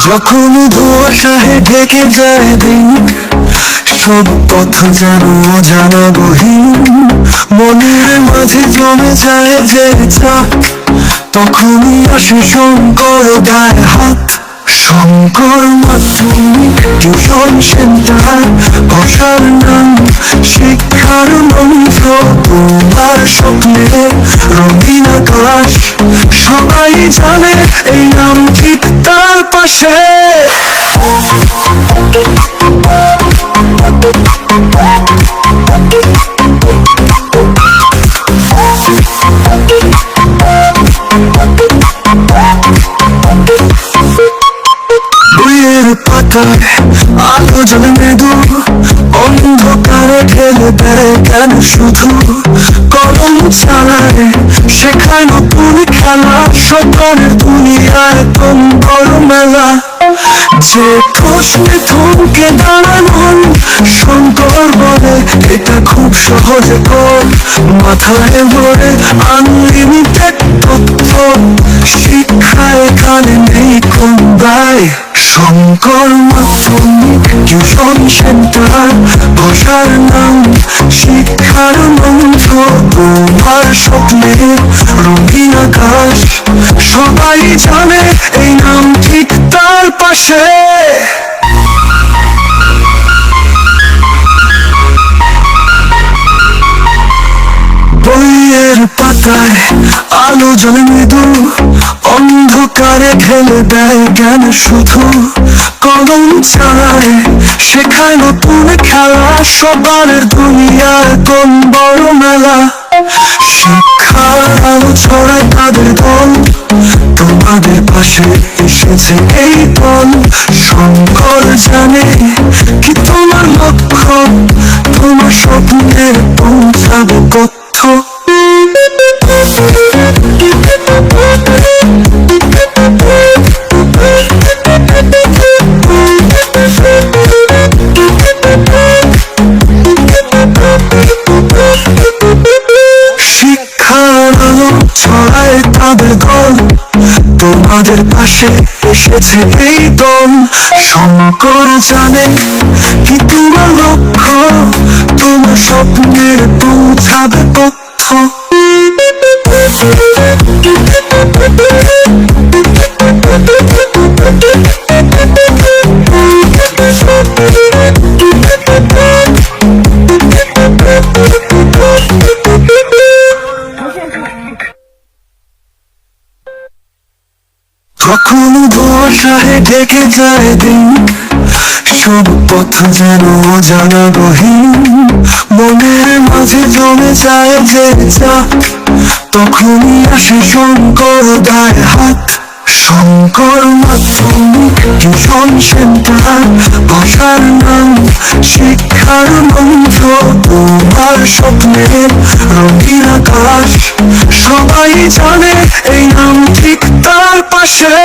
যখন ধোঁয়াশায় ঢেকে যায় দিন, সব কথা যেন অজানা গহীন, মনের মাঝে জমে যায় যে চাপ, তখনই আসে শঙ্কর গায়ে হাত। শঙ্কর মাধ্যমিক টিউশন সেন্টার, ভাষার নাম শিক্ষার মন্ত্র, তোমার স্বপ্নে রঙিন আকাশ, সবাই জানে এই নাম ঠিক তার পাশে। বইয়ের পাতায় আলো জ্বলে মৃদু, অন্ধকারে ঠেলে দেয় কেন শুধু, কলম চালায় শেখায় নতুন খেলা, স্বপ্নের দুনিয়ায় কোন বড় মেলা। যে প্রশ্নে থমকে দাঁড়ায় মন, শঙ্কর বলে এটা খুব সহজে কর, মাথায় ভরে আনলিমিটেড তথ্য, শিক্ষা এখানে নেই কোন দায়। শঙ্কর মাধ্যমিক টিউশন সেন্টার, ভাষার নাম শিক্ষার মন্ত্র, তোমার স্বপ্নে রঙিন আকাশ, সবাই জানে এই নাম ঠিক তার পাশে। বইয়ের পাতায় আলো জ্বলে মৃদু, অন্ধকারে ঢেলে দেয় জ্ঞান শুধু, কলম চালায় শেখায় নতুন খেলা, সবার দুনিয়ায় কোন বড় মেলা। শিক্ষার আলো ছড়ায় তাদের দল, তোমাদের পাশে এসেছে এই দল। শঙ্কর জানে কি তোমার লক্ষ্য, তোমার স্বপ্নে পৌঁছাবে তথ্য। শিক্ষার আলো ছড়ায় তাদের দল, তোমাদের পাশে এসেছে এই দল। শঙ্কর জানে কি তোমার লক্ষ্য, তোমার স্বপ্নের পৌঁছাবে তথ্য। যখন ধোঁয়াশায় ঢেকে যায় দিন, সব কথা যেন অজানা গহীন, মনের মাঝে জমে যায় যে চাপ, তখনই আসে শঙ্কর গায়ে হাত। শঙ্কর মাধ্যমিক টিউশন সেন্টার, ভাষার নাম শিক্ষার মন্ত্র, তোমার স্বপ্নে রঙিন আকাশ, সবাই জানে এই নাম ঠিক তার পাশে।